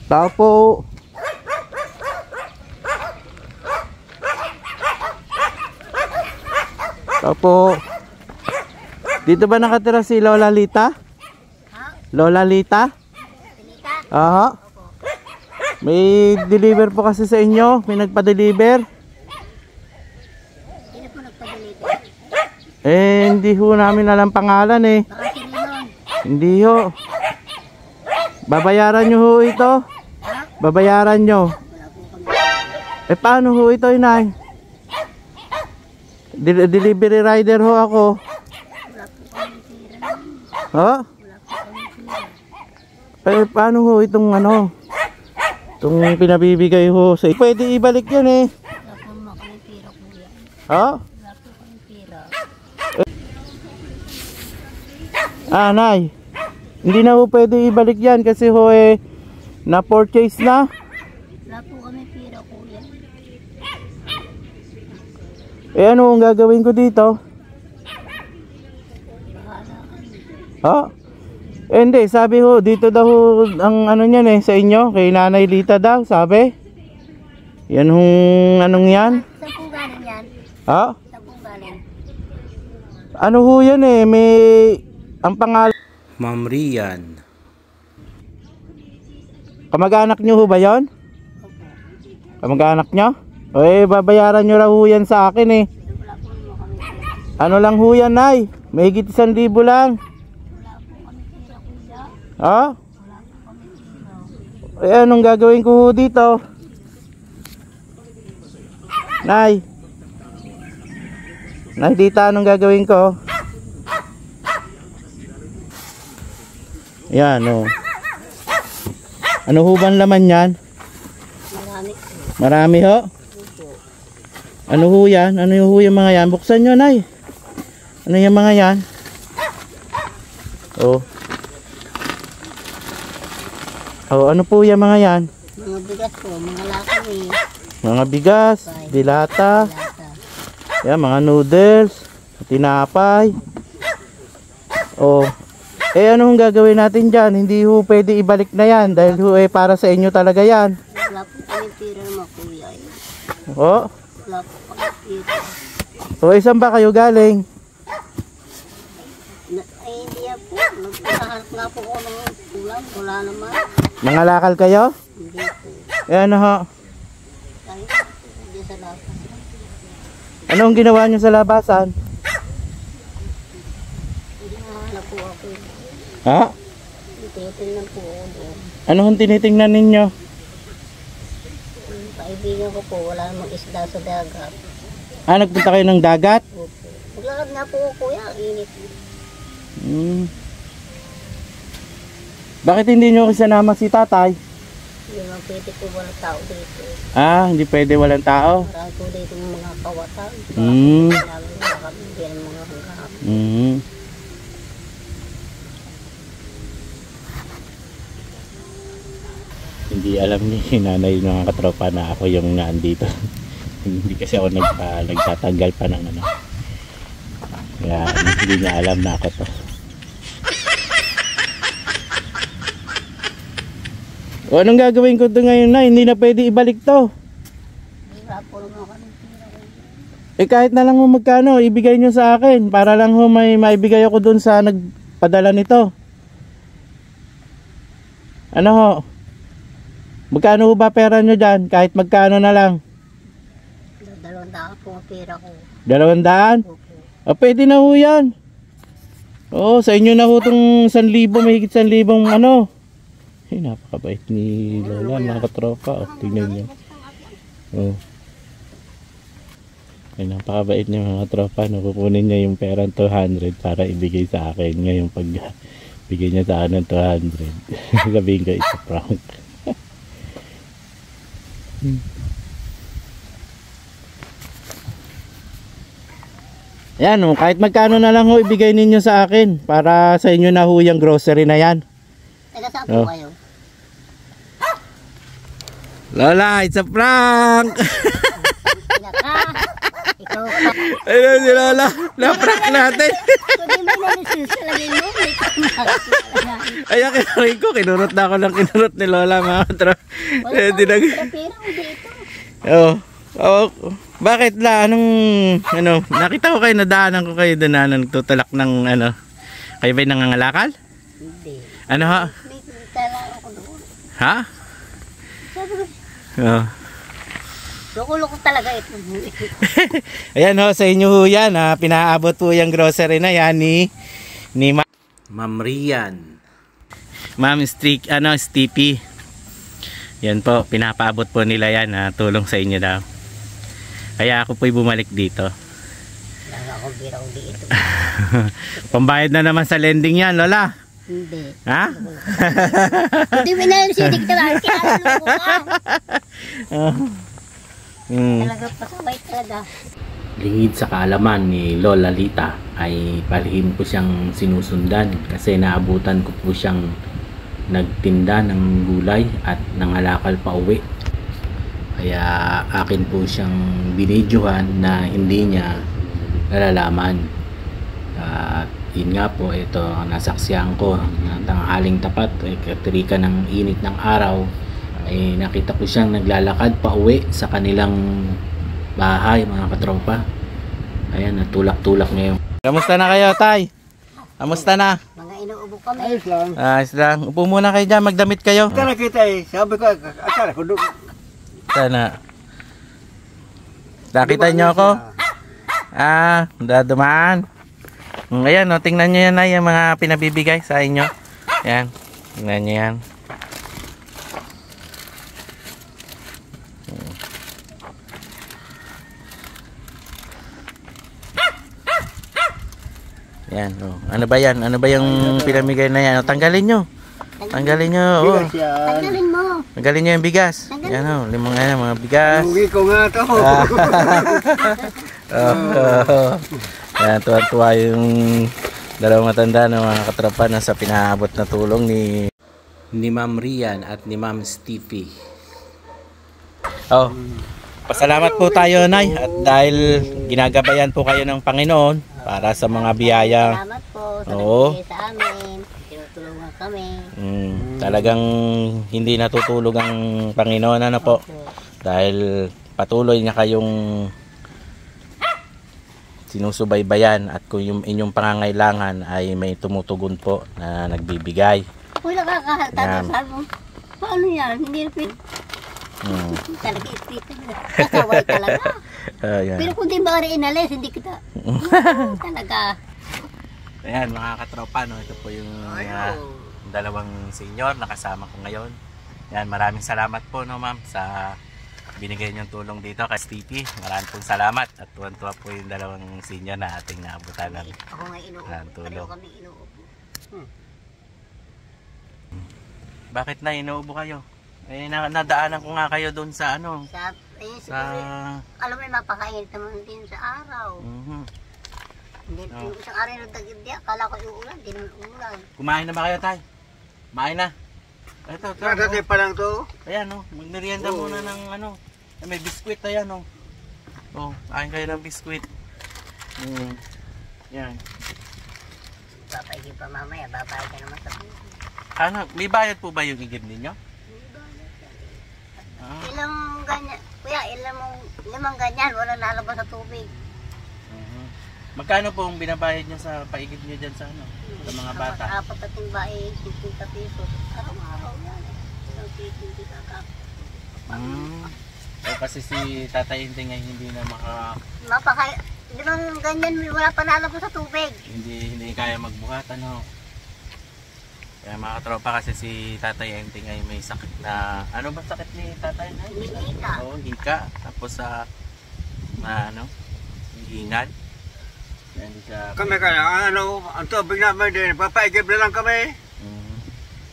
Tao po. Tao po. Dito ba nakatira si Lola Lita? Lola Lita? Aha. May deliver po kasi sa inyo. May nagpa-deliver. Sino po nagpa-deliver? Hindi ho namin alam pangalan eh. Baka sino yun? Hindi ho. Babayaran nyo ho ito. Babayaran nyo. Paano ho ito, inay? Delivery rider ho ako. Ha? Paano ho itong ano? Itong pinabibigay ho sa... Pwede ibalik yan eh. Wala po naman kami pira, kuya. Ha? Wala po kami pira. Nay. Hindi na ho pwede ibalik yan kasi ho eh na-purchase na. Wala po kami pira, kuya. Ano ang gagawin ko dito? Bahala kami. Ha? Hindi, sabi ho, dito daw ho, ang ano niyan eh, sa inyo, kay Nanay Lita daw, sabi. Yan hong, anong yan? Saan po galing yan? Ha? Saan po galing? Ano ho yan eh, may, ang pangalan. Ma'am Rian. Kamag-anak nyo ho ba yon? Opo. Kamag-anak nyo? O babayaran nyo raw ho yan sa akin eh. Wala po naman kami pira. Ano lang ho yan, Nay? May higit 1,000 lang. Wala po kami pira, kuya. Ha? Wala po kami pira. Anong gagawin ko ho dito? Nay. Nay, Lita, anong gagawin ko? Yan, oh. Ano ho ba ang laman yan? Marami. Marami ho? Ano ho yan? Ano ho yung mga yan? Buksan nyo, Nay. Ano yung mga yan? Oh. Oh, ano po yung mga yan? Mga bigas po, mga lakami. Mga bigas, dilata, Lata. yan, mga noodles, tinapay. Oh. Anong gagawin natin dyan? Hindi ho pwede ibalik na yan dahil ho para sa inyo talaga yan. Wala po kami pira naman, kuya. Oh. Wala po kami pira. So, saan ba kayo galing? Ay, hindi yan po. Nagpasahanap nga po ako ng ulam. Wala naman. Mga lakal kayo? Hindi po. Ano ho? Tayo, hindi sa lakas. Anong ginawa nyo sa labasan? Hindi nahanap po ako. Ha? Tinitingnan po ako doon. Anong tinitingnan ninyo? Yung kaibigan ko po, wala namang isda sa dagat. Nagpunta kayo ng dagat? Opo. Maglakad nga po ako, kuya. Init. Bakit hindi nyo sinama si tatay? Hindi naman pwede po walang tao dito. Hindi pwede walang tao. Marami po dito yung mga kawatan. Mm. Marami na kami. Hindi ang mga hanggang. Hindi alam ni nanay ng katropa na ako yung naandito. Hindi kasi ako nagtatanggal pa ng ano. Kaya hindi niya alam na ako to. O anong gagawin ko to ngayon na? Hindi na pwede ibalik to. Wala po naman kami pira. Kahit na lang ho magkano, ibigay nyo sa akin. Para lang ho may maibigay ako dun sa nagpadala nito. Ano ho? Magkano ho ba pera nyo dyan? Kahit magkano na lang. 200 po ang pira ko. 200? Opo. Pwede na ho yan. Oo, sa inyo na ho itong 1,000, may higit 1,000 ano. Ay, napakabait ni Lola, mga katropa. Tingnan nyo. Ay, napakabait niya mga katropa. Kukunin niya yung pera 200 para ibigay sa akin. Ngayon pag bigay niya sa akin ng 200. Sabihin ko, it's a prank. Yan, kahit magkano na lang ho ibigay ninyo sa akin para sa inyo na ho yung grocery na yan. Taga saan po kayo? Lola, it's a prank! Ikaw pa. Ayun si Lola, na-prank natin. Pwede mo na nasusalagin mo. Ayan, kinarin ko. Kinurot na ako ng kinurot ni Lola, mga katropa. Eh, dinag... Pero dito. Oh. Oh, bakit la? Nakita ko kayo, nadaanan ko kayo doon na nagtutulak ng kayo ba'y nangangalakal? Hindi. Ano ha? May tala ako doon. Ha? Sabi ko, Oh. loko-loko talaga ito. Ayan ho, sa inyo ho yan ha. Pinaabot po yung grocery na yan ni Ma'am Rian. Ma'am Stippy. Yan po, pinapaabot po nila yan ha. Tulong sa inyo daw. Kaya ako po'y bumalik dito. Lang ako biraw dito. Pambayad na naman sa lending yan, Lola. Hindi. Ha? Hindi mo na yung sinig talaga. Kinaluloko ka. Talaga pasaway talaga. Lingid sa kaalaman ni Lola Lita ay palihim ko siyang sinusundan kasi naabutan ko po siyang nagtinda ng gulay at nangalakal pa uwi. Kaya akin po siyang binidyohan na hindi niya nalalaman. At yun nga po, ito ang nasaksihan ko na tanghaling tapat, katrika ng init ng araw, ay nakita ko siyang naglalakad pa uwi sa kanilang bahay, mga katropa. Ayan, natulak-tulak ngayon. Kamusta na kayo, Tay? Kamusta na? Mga inuubo kami. Ayos lang. Ayos lang. Upo muna kayo dyan, magdamit kayo. Akala kita sabi ko, akala ko doon. Sana. Nakita nyo ako? Dumaan. Ayan, no, tingnan nyo yan na yung mga pinabibigay sa inyo. Yan. Tingnan nyo yan. Yan, oh. Ano ba yan? Ano ba yung pinamigay na yan? Tanggalin nyo. Tanggalin nyo. Oh. Bigas yan. Tanggalin mo. Tanggalin nyo yung bigas. Yan, oh. Limang mga bigas. Uwi ko nga to. Yan, tuwa-tuwa yung dalawang matanda ng mga katropa na sa pinaabot na tulong Ni Ma'am Rian at ni Ma'am Stiffy. Oh. Pasalamat po tayo, Nay, at dahil ginagabayan po kayo ng Panginoon para sa mga biyayang Salamat po sa Oo. nagbigay sa amin. Tinutulungan kami. talagang hindi natutulog ang Panginoon, ano po, dahil patuloy niya kayong sinusubaybayan at kung yung inyong pangangailangan ay may tumutugon po na nagbibigay. Uy, nakakahalata sa mo. Paano yan? Hindi na talaga ipitin. Kasaway talaga. Ayan. Pero kung di ba rin inalis, hindi kita. Talaga. Ayan mga katropa, no? Ito po yung dalawang senior na kasama ko ngayon. Ayan, maraming salamat po, no, ma'am, sa binigay niyong tulong dito kay Stippy. Maraming pong salamat at tuwan-tuwa po yung dalawang senior na ating naabutan ng Ako nga inuupo. tulong. Pareho kami inuupo. Bakit na inuubo kayo? Eh, nadaanan ko nga kayo doon sa ano? Sa, alam mo, mapakainit naman din sa araw. Hindi, yung isang araw na tagindi, akala ko iuulan, hindi naman umulan. Kumain na ba kayo, Tay? Kumain na? Ito. Dati pa lang to. Ayan, no. Magmerienda muna ng ano. May biskwit, ayan, no. Oh, kain kayo ng biskwit. Yan. Papaigin pa mamaya, babayad ka naman sa buhay. Ano, may bayad po ba yung igib ninyo? Ilang ganyan, kuya, limang ganyan, walang lalabas sa tubig. Magkano po ang binabayad nyo sa paigib nyo dyan sa ano? Sa mga bata? Apat na timbae, 50 pesos. Araw-araw yan. Ilang piso, hindi kakap. So, kasi si Tatay Inting ay hindi na Limang ganyan, wala pa lalabas sa tubig. hindi kaya magbuhat, ano. Kaya mga katropa, kasi si Tatay Inting ay may sakit na, ano ba sakit ni Tatay? Hika. Oo, hika. Tapos sa hingal. Hindi siya Kami kaya, ang tubig namin din, papaigib na lang kami.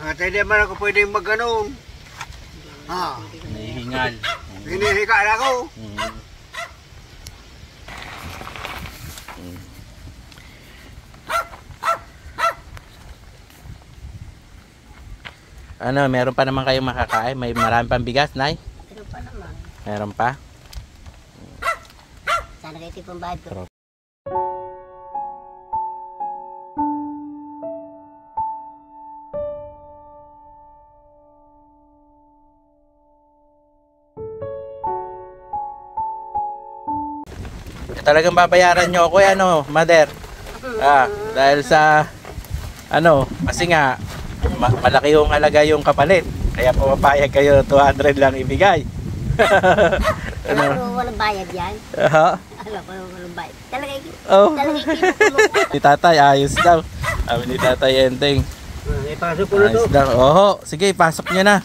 At hindi man ako pwedeng mag-ganon. Nahihingal. Hinihika na ako. Ano, meron pa naman kayong makakain? May marami pang bigas, Nay? Pero pa naman. Meron pa? Sana kayo tipong bayad ko. Talagang babayaran nyo ako ano, mother. Dahil sa ano, kasi nga malaki yung halaga yung kapalit. Kaya pumapayag kayo 200 lang ibigay. Alam ko walang bayad yan. Alam ko walang bayad. Talaga kinukulong. Si tatay, ayos daw. Sabi ni tatay Enteng. Ipasok ko na to. Ayos daw. Sige, pasok nyo na.